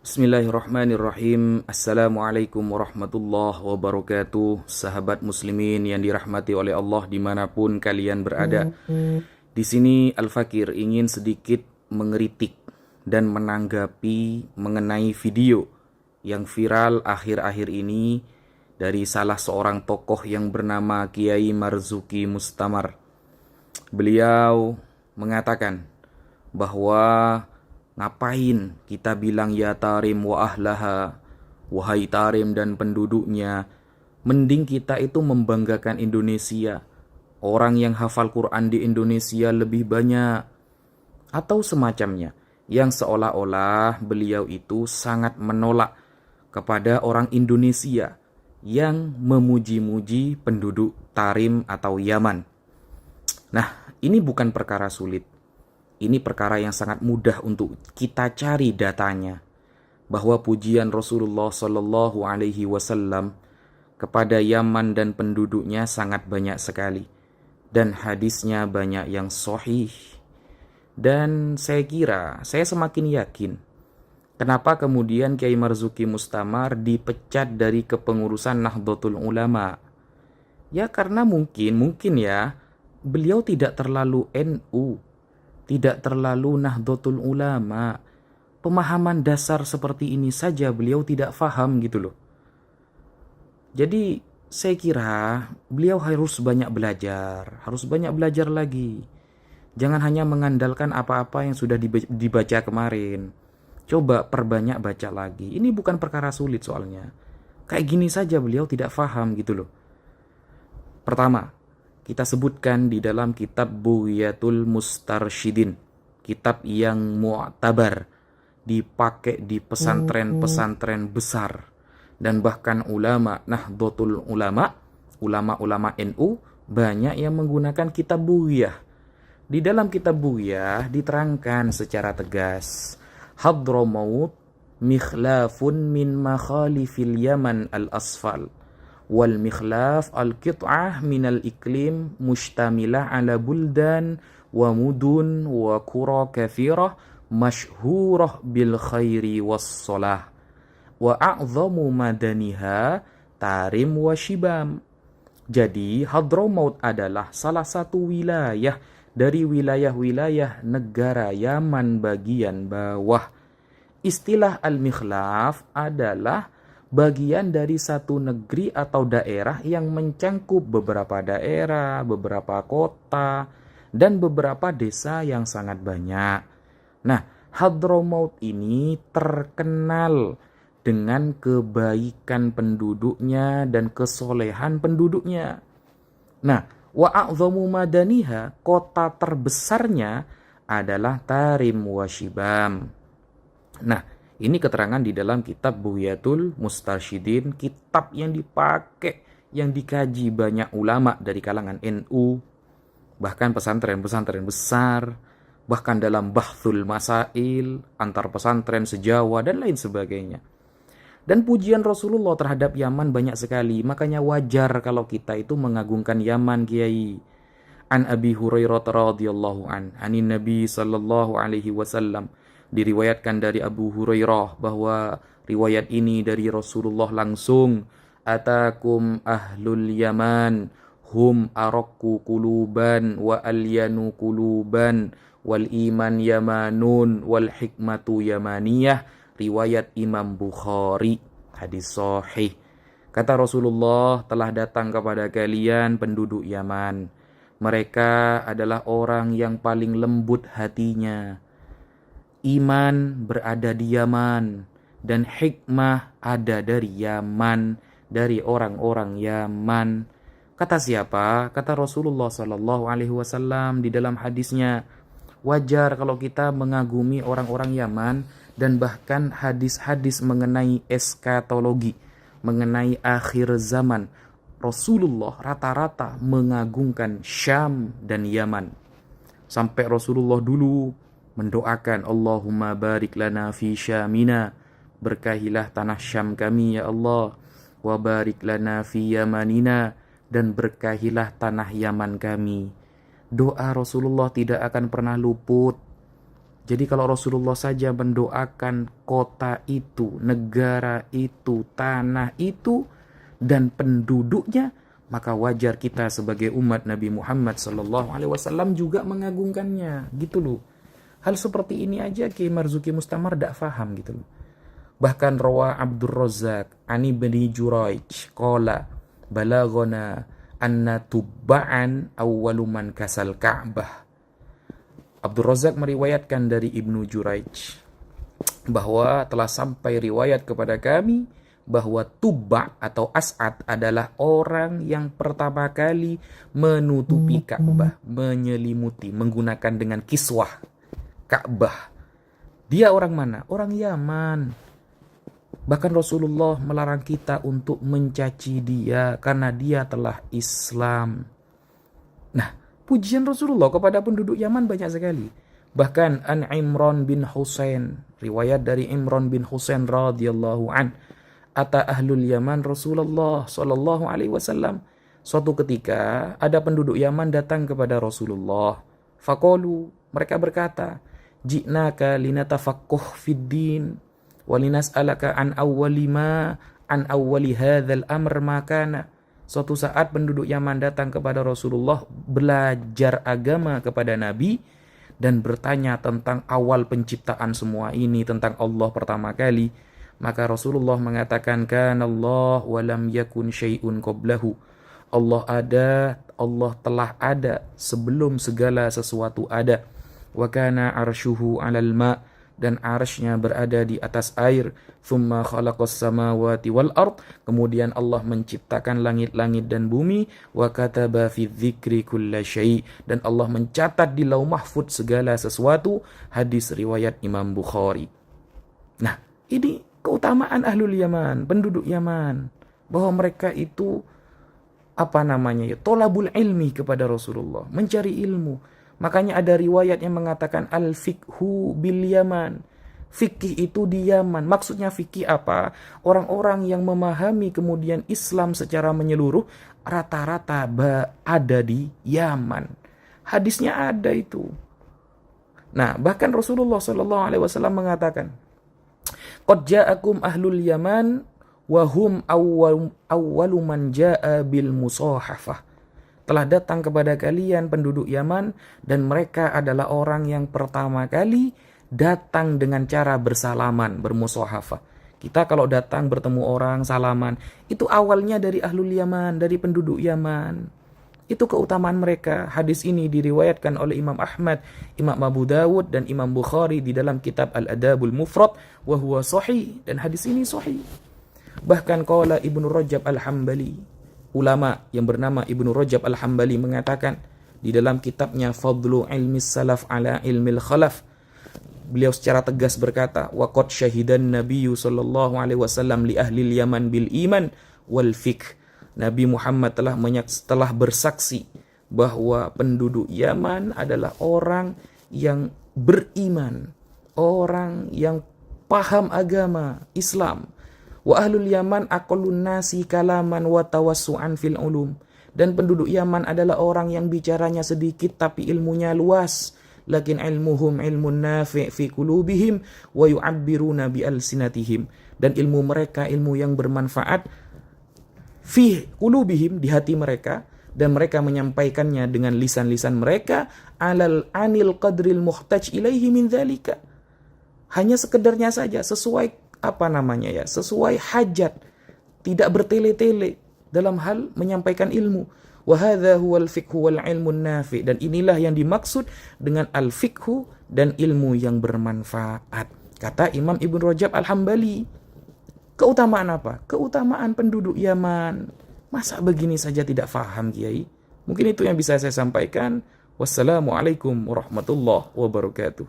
Bismillahirrahmanirrahim. Assalamualaikum warahmatullahi wabarakatuh. Sahabat muslimin yang dirahmati oleh Allah dimanapun kalian berada. Di sini Al-Fakir ingin sedikit mengeritik dan menanggapi mengenai video yang viral akhir-akhir ini dari salah seorang tokoh yang bernama Kiai Marzuki Mustamar. Beliau mengatakan bahwa ngapain kita bilang ya tarim wa ahlaha, wahai tarim dan penduduknya. Mending kita itu membanggakan Indonesia. Orang yang hafal Quran di Indonesia lebih banyak. Atau semacamnya. Yang seolah-olah beliau itu sangat menolak kepada orang Indonesia yang memuji-muji penduduk Tarim atau Yaman. Nah, ini bukan perkara sulit. Ini perkara yang sangat mudah untuk kita cari datanya, bahwa pujian Rasulullah Shallallahu Alaihi Wasallam kepada Yaman dan penduduknya sangat banyak sekali, dan hadisnya banyak yang sahih. Dan saya kira, saya semakin yakin kenapa kemudian Kiai Marzuki Mustamar dipecat dari kepengurusan Nahdlatul Ulama. Ya karena mungkin ya, beliau tidak terlalu NU, tidak terlalu Nahdlatul Ulama. Pemahaman dasar seperti ini saja beliau tidak faham gitu loh. Jadi saya kira beliau harus banyak belajar lagi. Jangan hanya mengandalkan apa-apa yang sudah dibaca kemarin. Coba perbanyak baca lagi. Ini bukan perkara sulit soalnya. Kayak gini saja beliau tidak faham gitu loh. Pertama, kita sebutkan di dalam kitab Bughyatul Mustarsyidin, kitab yang mu'tabar, dipakai di pesantren-pesantren besar, dan bahkan ulama Nahdlatul Ulama, ulama-ulama NU, banyak yang menggunakan kitab Bughyah. Di dalam kitab Bughyah diterangkan secara tegas, Hadramaut mikhlafun min makhalifil Yaman al-asfal, wal mikhlaf al-qit'ah minal iklim mustamilah ala buldan wa mudun wa qura kathirah masyhurah bil khairi was salah wa a'zamu madaniha Tarim wa Shibam. Jadi Hadramaut adalah salah satu wilayah dari wilayah-wilayah negara Yaman bagian bawah. Istilah al-mikhlaf adalah bagian dari satu negeri atau daerah yang mencangkup beberapa daerah, beberapa kota, dan beberapa desa yang sangat banyak. Nah, Hadramaut ini terkenal dengan kebaikan penduduknya dan kesolehan penduduknya. Nah, wa a'zamu madaniha, kota terbesarnya adalah Tarim wa Shibam. Nah, ini keterangan di dalam kitab Bughyatul Mustarsyidin, kitab yang dipakai, yang dikaji banyak ulama dari kalangan NU, bahkan pesantren-pesantren besar, bahkan dalam bahthul masail, antar pesantren sejawa, dan lain sebagainya. Dan pujian Rasulullah terhadap Yaman banyak sekali, makanya wajar kalau kita itu mengagungkan Yaman, Kiai. An Abi Hurairah radhiyallahu anin Nabi sallallahu alaihi wasallam, diriwayatkan dari Abu Hurairah bahwa riwayat ini dari Rasulullah langsung, atakum ahlul Yaman hum araqu quluban wa alyanu quluban wal iman yamanun wal hikmatu yamaniyah, riwayat Imam Bukhari, hadis sahih. Kata Rasulullah, telah datang kepada kalian penduduk Yaman. Mereka adalah orang yang paling lembut hatinya. Iman berada di Yaman, dan hikmah ada dari Yaman, dari orang-orang Yaman. Kata siapa? Kata Rasulullah Sallallahu Alaihi Wasallam di dalam hadisnya. Wajar kalau kita mengagumi orang-orang Yaman, dan bahkan hadis-hadis mengenai eskatologi, mengenai akhir zaman, Rasulullah rata-rata mengagungkan Syam dan Yaman. Sampai Rasulullah dulu mendoakan, Allahumma barik lana fi Syamina, berkahilah tanah Syam kami ya Allah, wa barik lana fi Yamanina, dan berkahilah tanah Yaman kami. Doa Rasulullah tidak akan pernah luput. Jadi kalau Rasulullah saja mendoakan kota itu, negara itu, tanah itu, dan penduduknya, maka wajar kita sebagai umat Nabi Muhammad SAW juga mengagungkannya. Gitu loh. Hal seperti ini aja Ki Marzuki Mustamar tidak faham gitu loh. Bahkan rawa Abdul Razak ani bin Juraij qala balagona anna tubba'an awwalu man kasal Ka'bah. Abdul Razak meriwayatkan dari Ibnu Juraij bahwa telah sampai riwayat kepada kami bahwa Tubba atau As'ad adalah orang yang pertama kali menutupi Ka'bah, menyelimuti, menggunakan dengan kiswah Ka'bah. Dia orang mana? Orang Yaman. Bahkan Rasulullah melarang kita untuk mencaci dia karena dia telah Islam. Nah, pujian Rasulullah kepada penduduk Yaman banyak sekali. Bahkan an Imran bin Husain, riwayat dari Imran bin Husain radhiyallahu an, ata ahlul Yaman Rasulullah sallallahu alaihi wasallam. Suatu ketika ada penduduk Yaman datang kepada Rasulullah. Faqalu, mereka berkata, "Ji'naka linatafaqquh fid din wa linas'alaka an awwali hadzal amr ma kana." Suatu saat penduduk Yaman datang kepada Rasulullah belajar agama kepada Nabi dan bertanya tentang awal penciptaan semua ini, tentang Allah pertama kali. Maka Rasulullah mengatakan, "Kanallah wa lam yakun syai'un qablahu." Allah telah ada sebelum segala sesuatu ada. Wa kana arshuhu 'alal ma', dan arsy-Nya berada di atas air. Thumma khalaqas samawati wal ard, kemudian Allah menciptakan langit-langit dan bumi. Wa kataba fi dzikri kulla syai', dan Allah mencatat di Lauh Mahfuz segala sesuatu. Hadis riwayat Imam Bukhari. Nah, ini keutamaan ahlul Yaman, penduduk Yaman, bahwa mereka itu tolabul ilmi kepada Rasulullah, mencari ilmu. Makanya ada riwayat yang mengatakan al-fiqhu bil Yaman. Fikih itu di Yaman. Maksudnya fikih apa? Orang-orang yang memahami kemudian Islam secara menyeluruh rata-rata ada di Yaman. Hadisnya ada itu. Nah, bahkan Rasulullah SAW mengatakan, "Qad ja'akum ahlul Yaman wa hum awwalu man ja'a bil musahafah." Telah datang kepada kalian penduduk Yaman, dan mereka adalah orang yang pertama kali datang dengan cara bersalaman, bermusahafah. Kita kalau datang bertemu orang salaman, itu awalnya dari ahlul Yaman, dari penduduk Yaman. Itu keutamaan mereka. Hadis ini diriwayatkan oleh Imam Ahmad, Imam Abu Dawud, dan Imam Bukhari di dalam kitab Al-Adabul Mufrad, wa huwa sahih, dan hadis ini sahih. Bahkan qala Ibnu Rajab Al-Hambali, ulama yang bernama Ibnu Rajab Al-Hambali, mengatakan di dalam kitabnya Fadlu Ilmi Salaf ala Ilmil Khalaf, beliau secara tegas berkata, wa qad syahidan Nabiyyu sallallahu alaihi wasallam li ahli Yaman bil iman wal fiqh. Nabi Muhammad telah bersaksi bahwa penduduk Yaman adalah orang yang beriman, orang yang paham agama Islam. Wa ahlul Yaman aqallun nasi kalaman wa tawassu'an fil ulum. Dan penduduk Yaman adalah orang yang bicaranya sedikit tapi ilmunya luas. Lakin ilmuhum ilmun nafi' fi qulubihim wa yu'abbiruna bi alsinatihim. Dan ilmu mereka ilmu yang bermanfaat fi qulubihim, di hati mereka, dan mereka menyampaikannya dengan lisan-lisan mereka anil qadril muhtaj ilaihi min dzalika. Hanya sekedarnya saja, sesuai sesuai hajat, tidak bertele-tele dalam hal menyampaikan ilmu. Wa hadza huwal fiqhu wal ilmun nafi', dan inilah yang dimaksud dengan al-fiqhu dan ilmu yang bermanfaat. Kata Imam Ibnu Rajab Al-Hambali. Keutamaan apa? Keutamaan penduduk Yaman. Masa begini saja tidak faham, Kiai? Mungkin itu yang bisa saya sampaikan. Wassalamualaikum warahmatullahi wabarakatuh.